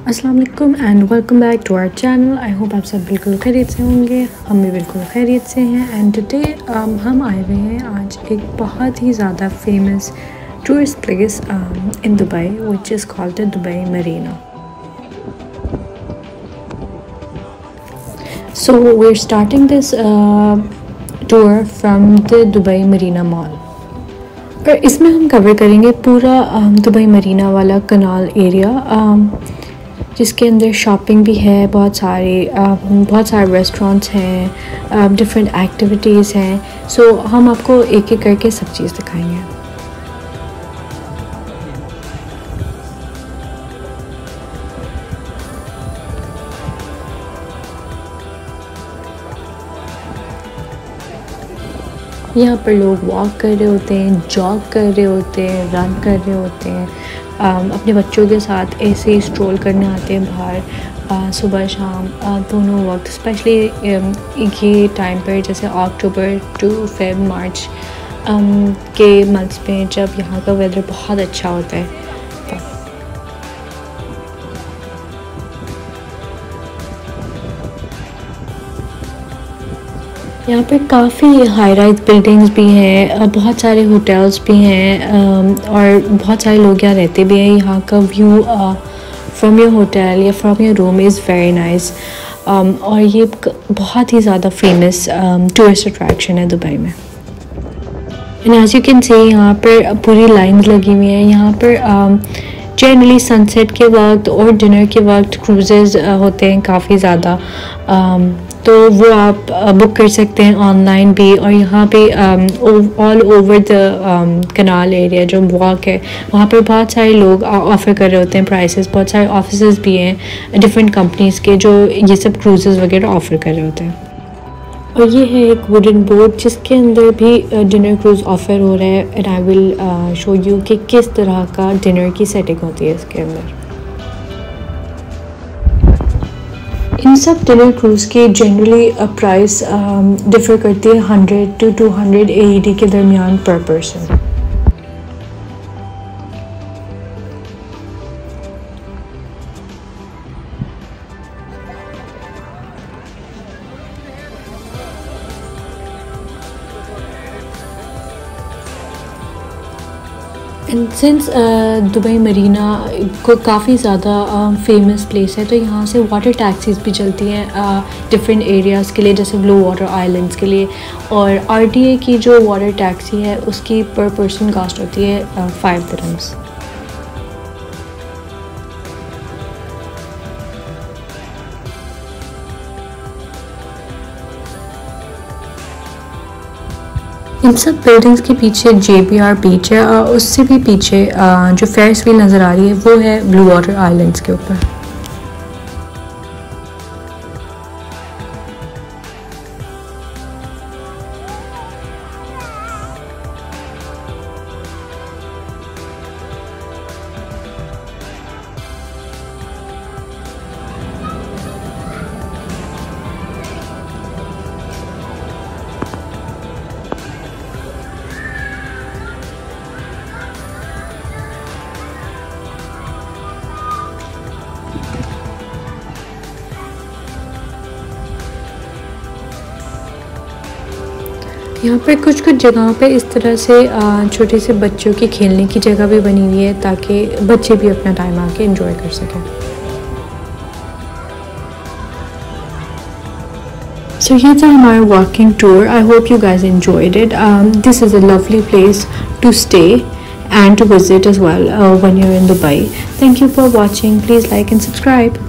अस्सलाम वालेकुम and welcome back to our channel. I hope आप सब बिल्कुल खैरियत से होंगे। हम भी बिल्कुल खैरियत से हैं। एंड टुडे हम आए हुए हैं आज एक बहुत ही ज़्यादा famous tourist place in Dubai which is called the Dubai Marina. So we are starting this tour from the Dubai Marina mall और इसमें हम कवर करेंगे पूरा दुबई मरीना वाला कनाल एरिया, जिसके अंदर शॉपिंग भी है, बहुत सारे रेस्टोरेंट्स हैं, डिफरेंट एक्टिविटीज़ हैं। सो हम आपको एक एक करके सब चीज़ दिखाएंगे। यहाँ पर लोग वॉक कर रहे होते हैं, जॉग कर रहे होते हैं, रन कर रहे होते हैं, अपने बच्चों के साथ ऐसे ही स्ट्रोल करने आते हैं बाहर सुबह शाम दोनों वक्त। स्पेशली ये टाइम पर जैसे अक्टूबर टू फेब मार्च के मंथ्स में जब यहाँ का वेदर बहुत अच्छा होता है। यहाँ पे काफ़ी हाई राइज बिल्डिंग्स भी हैं, बहुत सारे होटल्स भी हैं और बहुत सारे लोग यहाँ रहते भी हैं। यहाँ का व्यू फ्रॉम योर होटल या from your room is very nice और ये बहुत ही ज़्यादा फेमस टूरिस्ट अट्रैक्शन है दुबई में। And as you can see यहाँ पर पूरी लाइंस लगी हुई हैं। यहाँ पर जनरली सनसेट के वक्त और डिनर के वक्त क्रूजेज़ होते हैं काफ़ी ज़्यादा, तो वो आप बुक कर सकते हैं ऑनलाइन भी। और यहाँ पे all over the kanal area जो वॉक है वहाँ पर बहुत सारे लोग ऑफ़र कर रहे होते हैं प्राइसेस। बहुत सारे ऑफिसेज़ भी हैं डिफरेंट कंपनीज़ के जो ये सब क्रूजेज़ वगैरह ऑफ़र कर रहे होते हैं। और ये है एक वुडन बोट जिसके अंदर भी डिनर क्रूज़ ऑफ़र हो रहा है। And I will show you कि किस तरह का डिनर की सेटिंग होती है इसके अंदर। इन सब डिनर क्रूज़ की जनरली प्राइस डिफ़र करती है 100 to 200 AED के दरमियान पर person. And since Dubai Marina को काफ़ी ज़्यादा फेमस प्लेस है तो यहाँ से वाटर टैक्सीज़ भी चलती हैं डिफरेंट एरियाज़ के लिए, जैसे ब्लू वाटर आइलैंड्स के लिए। और RTA की जो वाटर टैक्सी है उसकी पर पर्सन कॉस्ट होती है 5 दिरहम्स। इन सब बिल्डिंग्स के पीछे JBR बीच है, उससे भी पीछे जो फेयर्स व्हील नज़र आ रही है वो है ब्लू वाटर आइलैंड्स के ऊपर। यहाँ पर कुछ जगहों पे इस तरह से छोटे से बच्चों की खेलने की जगह भी बनी हुई है ताकि बच्चे भी अपना टाइम आके एंजॉय कर सकें। So here's our walking tour. I hope you guys enjoyed it. This is a lovely place to stay and to visit as well when you're in Dubai. Thank you for watching. Please like and subscribe.